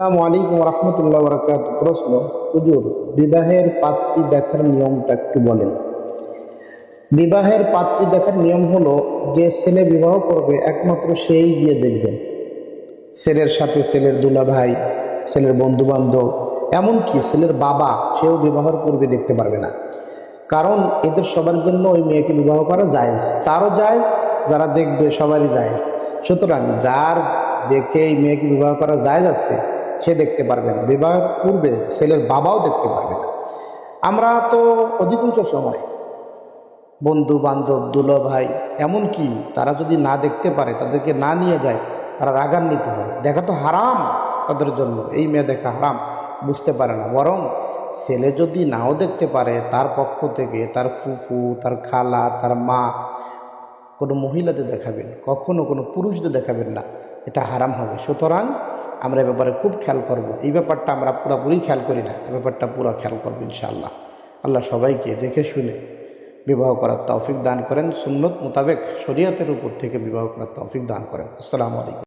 আসসালামু আলাইকুম রহমতুল্লাহ বরকাত। প্রশ্ন, হুজুর, বিবাহের পাত্রী দেখার নিয়মটা একটু বলেন। বিবাহের পাত্রী দেখার নিয়ম হলো, যে ছেলে বিবাহ করবে একমাত্র সেই গিয়ে দেখবেন। ছেলের সাথে ছেলের দুলাভাই, ছেলের বন্ধু বান্ধব, এমনকি ছেলের বাবা, সেও বিবাহের পূর্বে দেখতে পারবে না। কারণ এদের সবার জন্য ওই মেয়েকে বিবাহ করা জায়েজ, তারও জায়েজ, যারা দেখবে সবারই জায়েজ। সুতরাং যার দেখে এই মেয়েকে বিবাহ করা জায়েজ আছে, সে দেখতে পারবে না। বিবাহের পূর্বে ছেলের বাবাও দেখতে পারবে না। আমরা তো অধিকাংশ সময় বন্ধু বান্ধব, দুলো ভাই, এমনকি তারা যদি না দেখতে পারে, তাদেরকে না নিয়ে যায়, তারা রাগান্বিত হয়। দেখা তো হারাম তাদের জন্য, এই মেয়ে দেখা হারাম, বুঝতে পারে না। বরং ছেলে যদি নাও দেখতে পারে, তার পক্ষ থেকে তার ফুফু, তার খালা, তার মা, কোনো মহিলাদের দেখাবেন, কখনো কোনো পুরুষদের দেখাবেন না, এটা হারাম হবে। সুতরাং আমরা এ ব্যাপারে খুব খেয়াল করব। এই ব্যাপারটা আমরা পুরোপুরি খেয়াল করি না, এ ব্যাপারটা পুরো খেয়াল করবো ইনশাআল্লাহ। আল্লাহ সবাইকে দেখে শুনে বিবাহ করার তৌফিক দান করেন, সুন্নত মোতাবেক শরীয়তের উপর থেকে বিবাহ করার তৌফিক দান করেন। আসসালামু আলাইকুম।